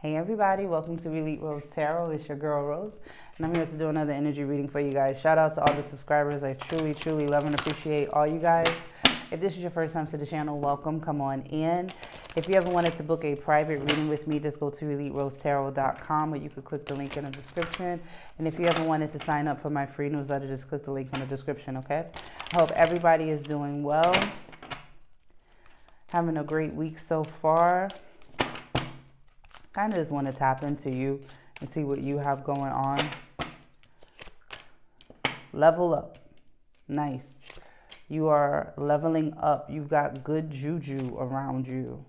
Hey everybody, welcome to Elite Rose Tarot. It's your girl Rose, and I'm here to do another energy reading for you guys. Shout out to all the subscribers. I truly love and appreciate all you guys. If this is your first time to the channel, welcome. Come on in. If you ever wanted to book a private reading with me, just go to EliteRoseTarot.com, or you could click the link in the description. And if you ever wanted to sign up for my free newsletter, just click the link in the description, okay? I hope everybody is doing well. Having a great week so far. Kind of just want to tap into you and see what you have going on. Level up. Nice. You are leveling up. You've got good juju around you.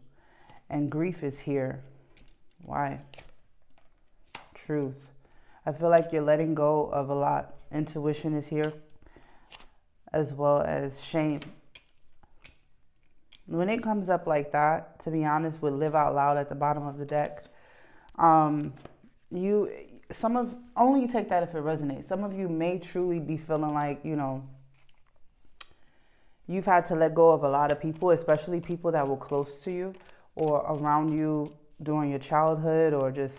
And grief is here. Why? Truth. I feel like you're letting go of a lot. Intuition is here, as well as shame. When it comes up like that, to be honest, with live out loud at the bottom of the deck, only take that if it resonates. Some of you may truly be feeling like, you've had to let go of a lot of people, especially people that were close to you or around you during your childhood or just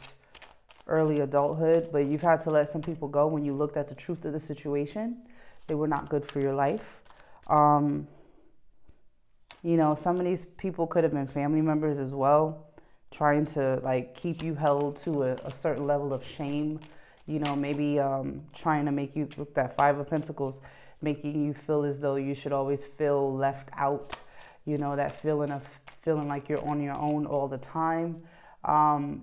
early adulthood. But you've had to let some people go when you looked at the truth of the situation. They were not good for your life. Some of these people could have been family members as well, trying to keep you held to a certain level of shame. Maybe trying to make you, with that Five of Pentacles, making you feel as though you should always feel left out. That feeling of feeling like you're on your own all the time.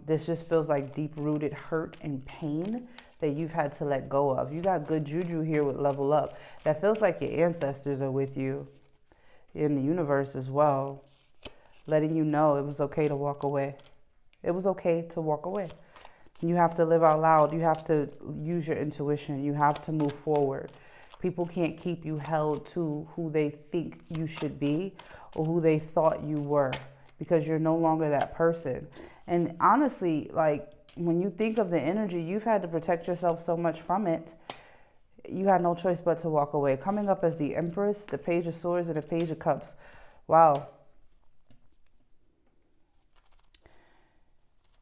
This just feels like deep-rooted hurt and pain that you've had to let go of. You got good juju here with level up. That feels like your ancestors are with you in the universe as well, letting you know it was okay to walk away. It was okay to walk away. You have to live out loud. You have to use your intuition. You have to move forward. People can't keep you held to who they think you should be or who they thought you were, because you're no longer that person. And honestly, when you think of the energy, you've had to protect yourself so much from it. You had no choice but to walk away. Coming up as the Empress, the Page of Swords, and the Page of Cups. Wow.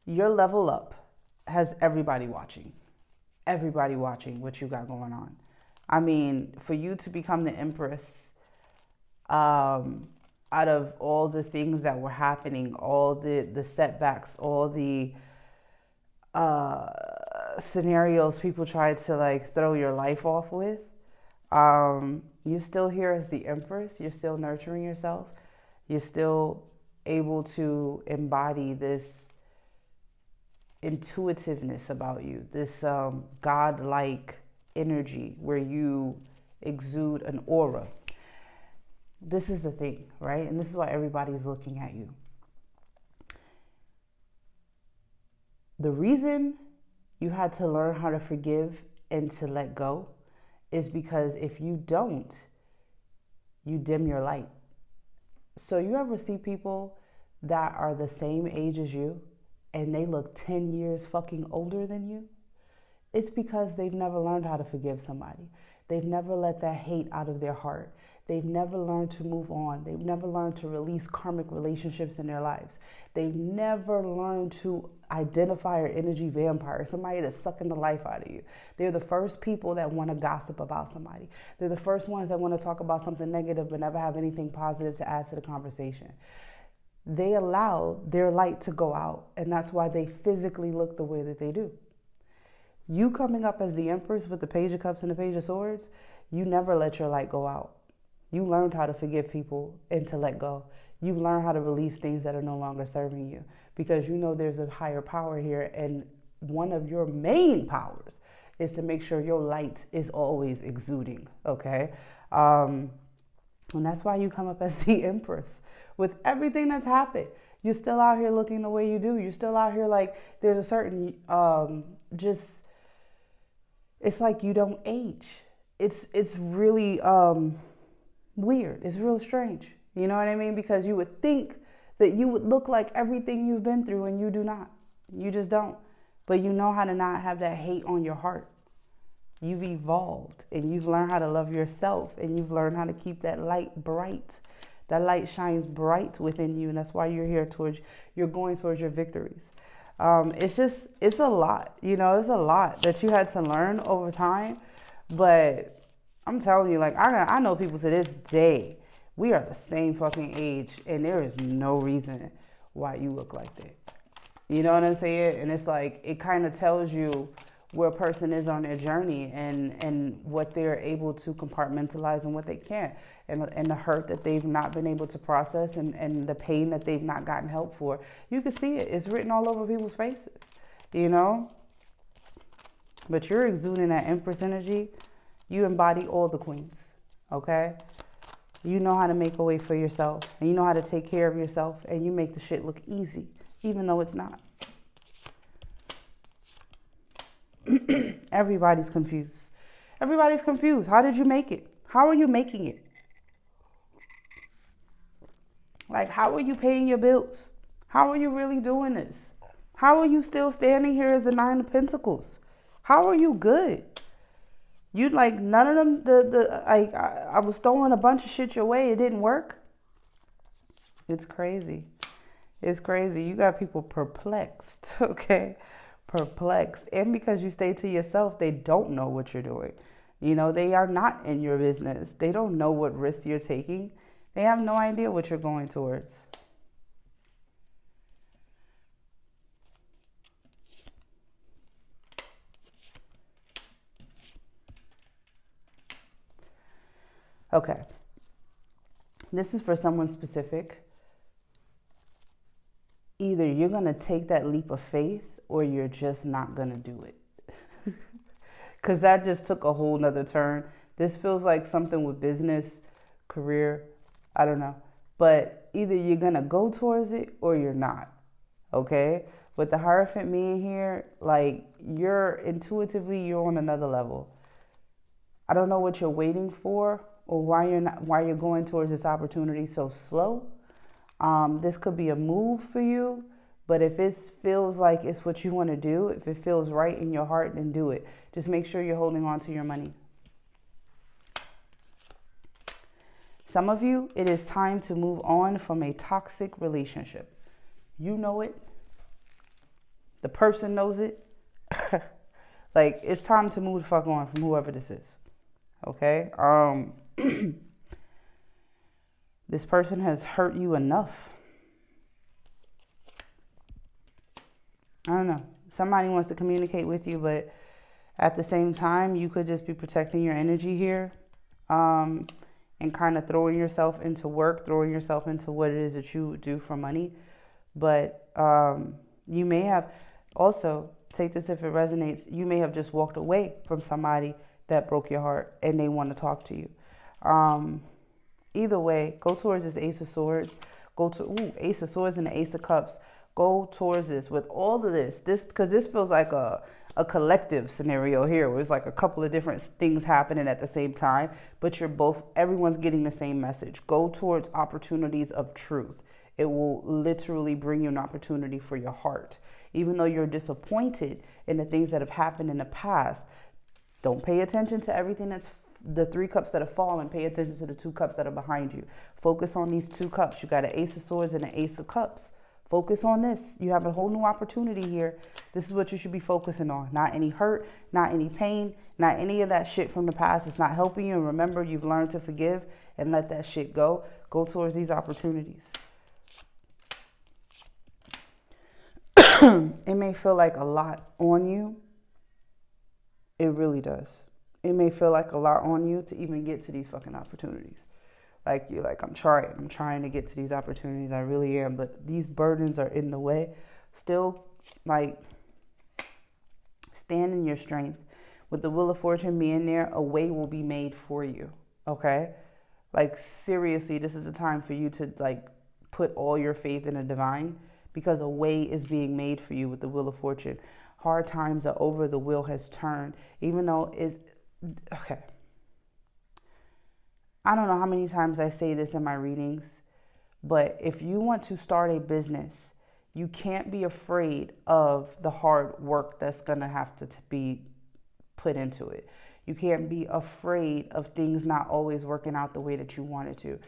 Your level up has everybody watching. Everybody watching what you got going on. I mean, for you to become the Empress, out of all the things that were happening, all the setbacks, all the scenarios people tried to throw your life off with, you're still here as the Empress. You're still nurturing yourself. You're still able to embody this intuitiveness about you, this godlike energy where you exude an aura. This is the thing, right? And this is why everybody's looking at you. The reason you had to learn how to forgive and to let go is because if you don't, you dim your light. So you ever see people that are the same age as you and they look 10 years fucking older than you? It's because they've never learned how to forgive somebody. They've never let that hate out of their heart. They've never learned to move on. They've never learned to release karmic relationships in their lives. They've never learned to identify an energy vampire, somebody that's sucking the life out of you. They're the first people that want to gossip about somebody. They're the first ones that want to talk about something negative but never have anything positive to add to the conversation. They allow their light to go out, and that's why they physically look the way that they do. You coming up as the Empress with the Page of Cups and the Page of Swords, you never let your light go out. You learned how to forgive people and to let go. You learn how to release things that are no longer serving you, because you know there's a higher power here, and one of your main powers is to make sure your light is always exuding, okay? And that's why you come up as the Empress. With everything that's happened, you're still out here looking the way you do. You're still out here there's a certain, it's like you don't age. It's really weird. It's real strange. You know what I mean? Because you would think that you would look like everything you've been through, and you do not. You just don't. But you know how to not have that hate on your heart. You've evolved, and you've learned how to love yourself, and you've learned how to keep that light bright. That light shines bright within you, and that's why you're going towards your victories. It's a lot, it's a lot that you had to learn over time. But I'm telling you, like, I know people to this day, we are the same fucking age, and there is no reason why you look like that. You know what I'm saying? And it's like, it kind of tells you where a person is on their journey, and what they're able to compartmentalize and what they can't. And the hurt that they've not been able to process, and the pain that they've not gotten help for. You can see it. It's written all over people's faces, you know? But you're exuding that Empress energy. You embody all the queens, okay? You know how to make a way for yourself, and you know how to take care of yourself, and you make the shit look easy, even though it's not. Everybody's confused. Everybody's confused. How did you make it? How are you making it? Like, how are you paying your bills? How are you really doing this? How are you still standing here as the Nine of Pentacles? How are you good? You, like, none of them, I was throwing a bunch of shit your way. It didn't work. It's crazy. It's crazy. You got people perplexed, okay? Perplexed. And because you stay to yourself, they don't know what you're doing. They are not in your business. They don't know what risks you're taking. They have no idea what you're going towards. Okay. This is for someone specific. Either you're going to take that leap of faith, or you're just not going to do it. Because that just took a whole nother turn. This feels like something with business, career, I don't know. But either you're going to go towards it, or you're not. Okay? With the Hierophant being here, like, you're on another level. I don't know what you're waiting for, or why you're going towards this opportunity so slow. This could be a move for you, but if it feels like it's what you want to do, if it feels right in your heart, then do it. Just make sure you're holding on to your money. Some of you, it is time to move on from a toxic relationship. You know it. The person knows it. Like, it's time to move the fuck on from whoever this is. Okay? This person has hurt you enough. I don't know. Somebody wants to communicate with you, but at the same time, you could just be protecting your energy here, and kind of throwing yourself into work, throwing yourself into what it is that you do for money. But you may have also, take this if it resonates, you may have just walked away from somebody that broke your heart and they want to talk to you. Either way, go towards this Ace of Swords. Ace of Swords and the Ace of Cups. Go towards this with all of this. Because this feels like a collective scenario here, where it's like a couple of different things happening at the same time, but everyone's getting the same message. Go towards opportunities of truth. It will literally bring you an opportunity for your heart. Even though you're disappointed in the things that have happened in the past, don't pay attention to everything that's the 3 cups that have fallen. Pay attention to the 2 cups that are behind you. Focus on these 2 cups. You got an Ace of Swords and an Ace of Cups. Focus on this. You have a whole new opportunity here. This is what you should be focusing on. Not any hurt, not any pain, not any of that shit from the past. It's not helping you. And remember, you've learned to forgive and let that shit go. Go towards these opportunities. It may feel like a lot on you. It really does. It may feel like a lot on you to even get to these fucking opportunities. Like, you're like, I'm trying to get to these opportunities. I really am. But these burdens are in the way. Still, like, stand in your strength. With the Wheel of Fortune being there, a way will be made for you. Okay? Like, seriously, this is the time for you to, like, put all your faith in the divine, because a way is being made for you with the Wheel of Fortune. Hard times are over. The wheel has turned. Even though it's... Okay. I don't know how many times I say this in my readings, but if you want to start a business, you can't be afraid of the hard work that's going to have to be put into it. You can't be afraid of things not always working out the way that you want it to.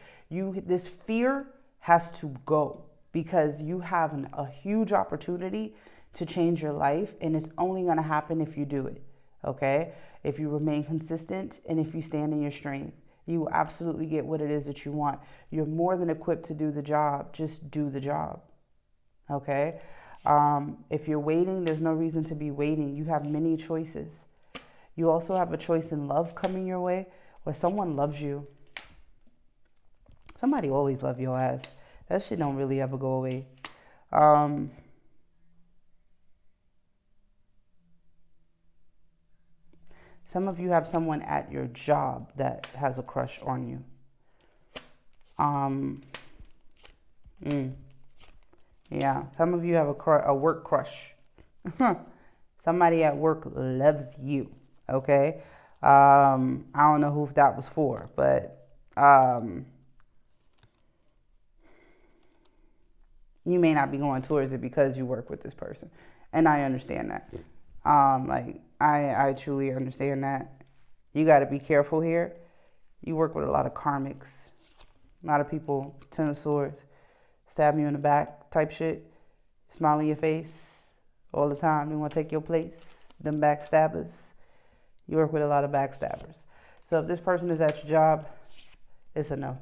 This fear has to go, because you have a huge opportunity to change your life, and it's only going to happen if you do it, okay? If you remain consistent and if you stand in your strength, you will absolutely get what it is that you want. You're more than equipped to do the job. Just do the job, okay? If you're waiting, there's no reason to be waiting. You have many choices. You also have a choice in love coming your way, where someone loves you. Somebody always love your ass. That shit don't really ever go away. Some of you have someone at your job that has a crush on you. Yeah, some of you have a work crush. Somebody at work loves you, okay? I don't know who that was for, but you may not be going towards it because you work with this person. And I understand that. I truly understand that. You got to be careful here. You work with a lot of karmics. A lot of people, 10 of swords, stab you in the back type shit. Smile in your face all the time. They want to take your place. Them backstabbers. You work with a lot of backstabbers. So if this person is at your job, it's a no.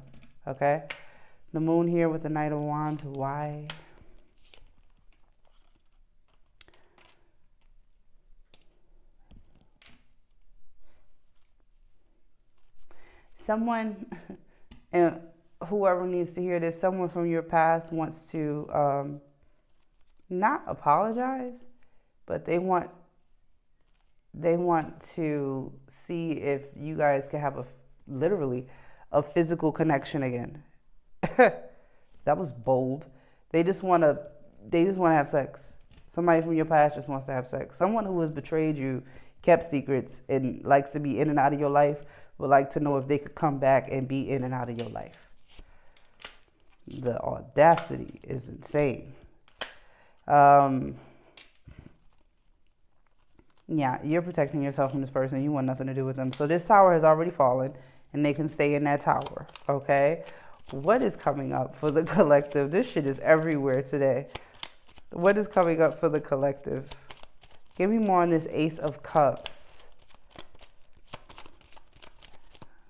Okay? The moon here with the Knight of Wands. Why? Someone, and whoever needs to hear this, someone from your past wants to not apologize, but they want to see if you guys can have literally a physical connection again. That was bold. They just want to have sex. Somebody from your past just wants to have sex. Someone who has betrayed you, kept secrets, and likes to be in and out of your life would like to know if they could come back and be in and out of your life. The audacity is insane. Yeah, you're protecting yourself from this person. You want nothing to do with them. So this tower has already fallen, and they can stay in that tower, okay? What is coming up for the collective? This shit is everywhere today. What is coming up for the collective? Give me more on this Ace of Cups.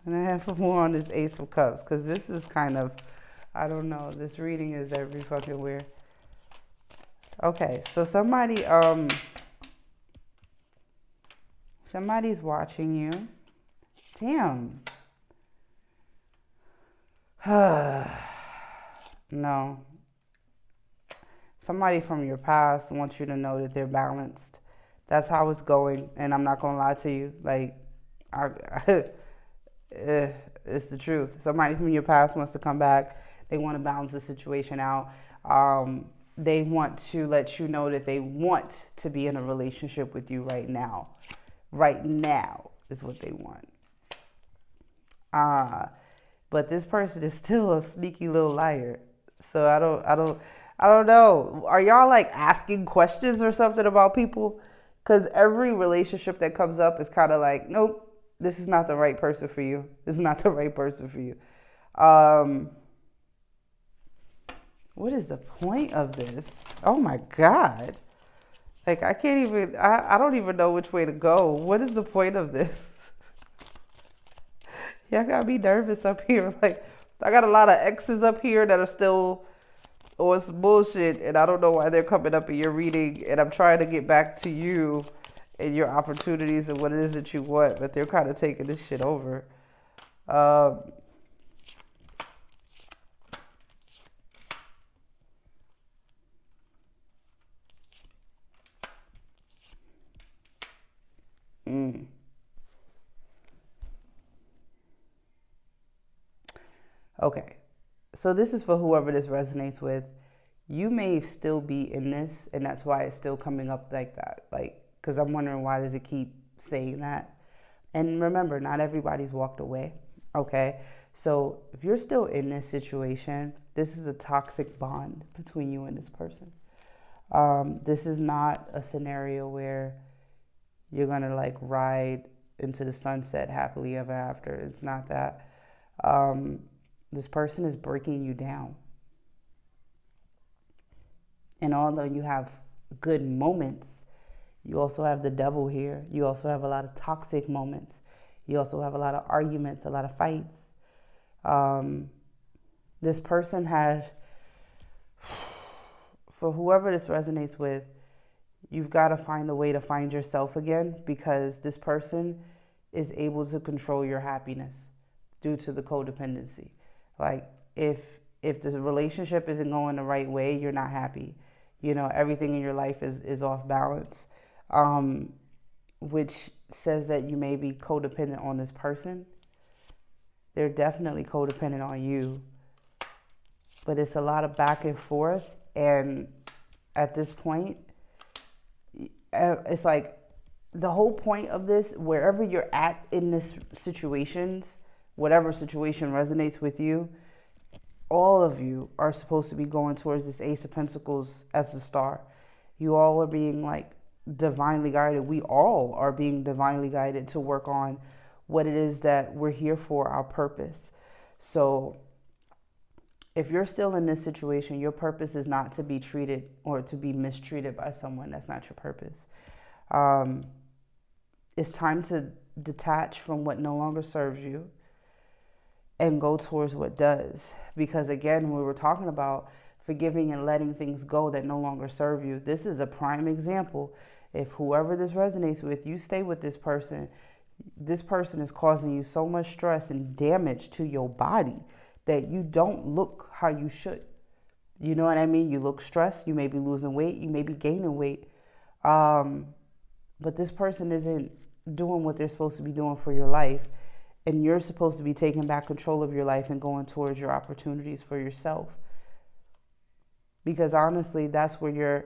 And I have more on this Ace of Cups, because this is kind of, I don't know, this reading is every fucking where. Okay, so somebody's watching you. Damn. No. Somebody from your past wants you to know that they're balanced. That's how it's going, and I'm not gonna lie to you. Like, it's the truth. Somebody from your past wants to come back. They want to balance the situation out. They want to let you know that they want to be in a relationship with you right now. Right now is what they want. But this person is still a sneaky little liar. So I don't know. Are y'all like asking questions or something about people? Because every relationship that comes up is kind of like, nope, this is not the right person for you. This is not the right person for you. What is the point of this? Oh my God. Like, I don't even know which way to go. What is the point of this? Y'all got me nervous up here. Like, I got a lot of exes up here that are still on some bullshit, and I don't know why they're coming up in your reading, and I'm trying to get back to you and your opportunities and what it is that you want, but they're kind of taking this shit over. Okay, so this is for whoever this resonates with. You may still be in this, and that's why it's still coming up like that. Like, because I'm wondering, why does it keep saying that? And remember, not everybody's walked away, okay? So if you're still in this situation, this is a toxic bond between you and this person. This is not a scenario where you're gonna like ride into the sunset happily ever after. It's not that. This person is breaking you down. And although you have good moments, you also have the devil here. You also have a lot of toxic moments. You also have a lot of arguments, a lot of fights. This person had, for whoever this resonates with, you've got to find a way to find yourself again, because this person is able to control your happiness due to the codependency. Like if the relationship isn't going the right way, you're not happy. You know, everything in your life is off balance, which says that you may be codependent on this person. They're definitely codependent on you, but it's a lot of back and forth. And at this point, it's like the whole point of this, wherever you're at in this situations, whatever situation resonates with you, all of you are supposed to be going towards this Ace of Pentacles as the star. You all are being like divinely guided. We all are being divinely guided to work on what it is that we're here for, our purpose. So if you're still in this situation, your purpose is not to be treated or to be mistreated by someone. That's not your purpose. It's time to detach from what no longer serves you and go towards what does. Because again, we were talking about forgiving and letting things go that no longer serve you. This is a prime example. If whoever this resonates with, you stay with this person is causing you so much stress and damage to your body that you don't look how you should. You know what I mean? You look stressed, you may be losing weight, you may be gaining weight. But this person isn't doing what they're supposed to be doing for your life. And you're supposed to be taking back control of your life and going towards your opportunities for yourself. Because honestly, that's where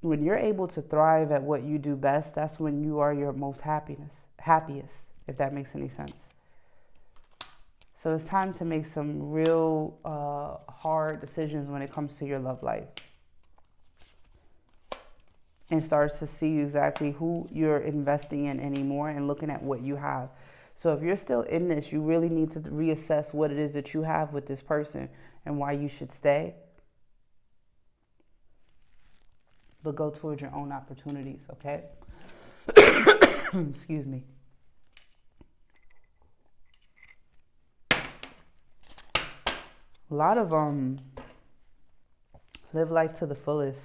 when you're able to thrive at what you do best, that's when you are your most happiest, if that makes any sense. So it's time to make some real hard decisions when it comes to your love life. And start to see exactly who you're investing in anymore and looking at what you have. So if you're still in this, you really need to reassess what it is that you have with this person and why you should stay. But go towards your own opportunities, okay? Excuse me. A lot of live life to the fullest.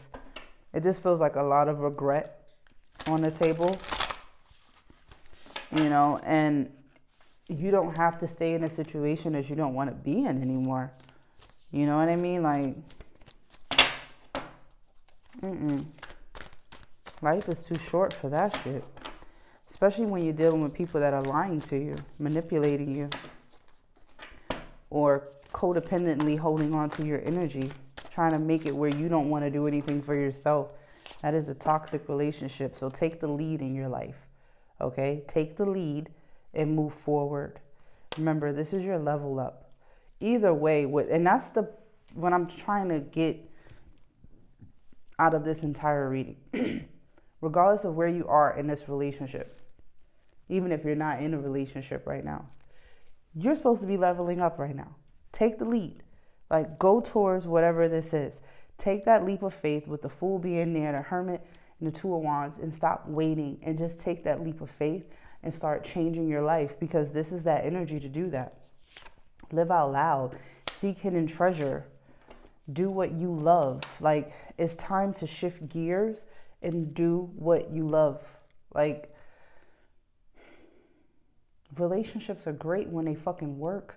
It just feels like a lot of regret on the table, you know, and you don't have to stay in a situation that you don't want to be in anymore. You know what I mean? Like, life is too short for that shit. Especially when you're dealing with people that are lying to you, manipulating you, or codependently holding on to your energy, trying to make it where you don't want to do anything for yourself. That is a toxic relationship. So take the lead in your life, okay? Take the lead and move forward. Remember, this is your level up. Either way, and that's what I'm trying to get out of this entire reading. Regardless of where you are in this relationship, even if you're not in a relationship right now, you're supposed to be leveling up right now. Take the lead. Like, go towards whatever this is. Take that leap of faith with the Fool being there, the Hermit, and the Two of Wands, and stop waiting and just take that leap of faith and start changing your life, because this is that energy to do that. Live out loud. Seek hidden treasure. Do what you love. Like, it's time to shift gears and do what you love. Like, relationships are great when they fucking work.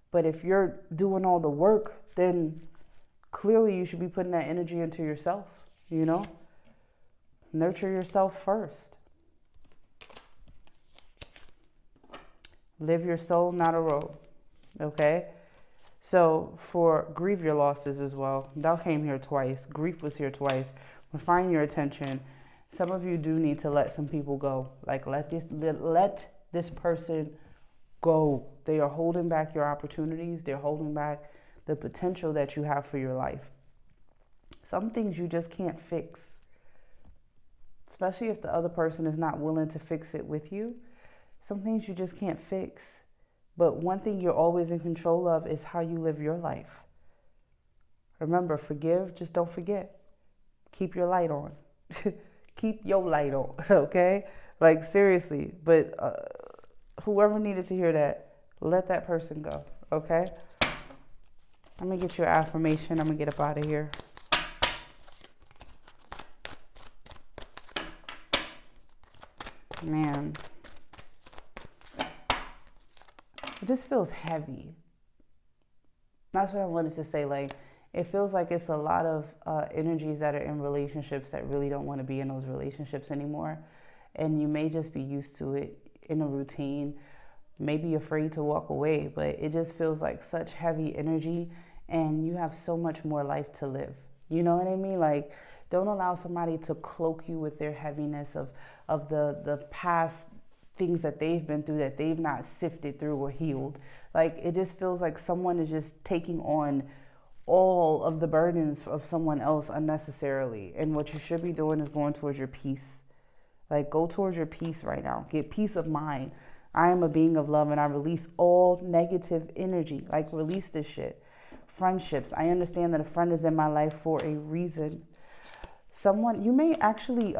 But if you're doing all the work, then clearly you should be putting that energy into yourself, you know? Nurture yourself first. Live your soul, not a road, okay? So for grieve your losses as well. Thou came here twice. Grief was here twice. Refine your attention. Some of you do need to let some people go. Like, let this person go. They are holding back your opportunities. They're holding back the potential that you have for your life. Some things you just can't fix, especially if the other person is not willing to fix it with you. Some things you just can't fix. But one thing you're always in control of is how you live your life. Remember, forgive, just don't forget. Keep your light on. Keep your light on, okay? Like, seriously. But whoever needed to hear that, let that person go, okay? I'm going to get your affirmation. I'm going to get up out of here. Man, it just feels heavy. That's what I wanted to say. Like, it feels like it's a lot of energies that are in relationships that really don't want to be in those relationships anymore. And you may just be used to it in a routine, maybe afraid to walk away, but it just feels like such heavy energy, and you have so much more life to live. You know what I mean? Like, don't allow somebody to cloak you with their heaviness of the past things that they've been through that they've not sifted through or healed. Like, it just feels like someone is just taking on all of the burdens of someone else unnecessarily. And what you should be doing is going towards your peace. Like, go towards your peace right now. Get peace of mind. I am a being of love, and I release all negative energy. Like, release this shit. Friendships. I understand that a friend is in my life for a reason. Someone, you may actually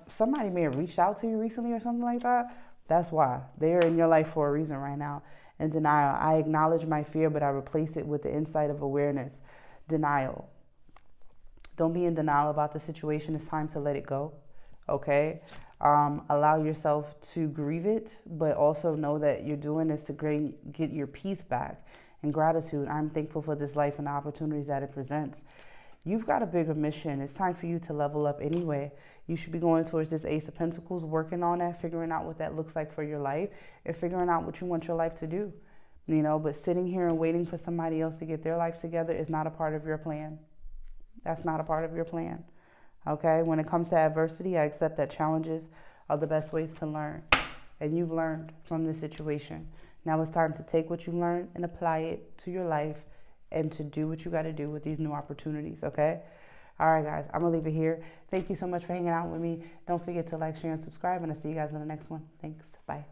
somebody may have reached out to you recently or something like that. That's why. They're in your life for a reason right now. And denial. I acknowledge my fear, but I replace it with the insight of awareness. Denial. Don't be in denial about the situation. It's time to let it go. Okay? Allow yourself to grieve it, but also know that you're doing this to get your peace back. And gratitude. I'm thankful for this life and the opportunities that it presents. You've got a bigger mission. It's time for you to level up anyway. You should be going towards this Ace of Pentacles, working on that, figuring out what that looks like for your life, and figuring out what you want your life to do. You know, but sitting here and waiting for somebody else to get their life together is not a part of your plan. That's not a part of your plan. Okay? When it comes to adversity, I accept that challenges are the best ways to learn. And you've learned from this situation. Now it's time to take what you learned and apply it to your life and to do what you got to do with these new opportunities, okay? All right, guys, I'm going to leave it here. Thank you so much for hanging out with me. Don't forget to like, share, and subscribe, and I'll see you guys in the next one. Thanks. Bye.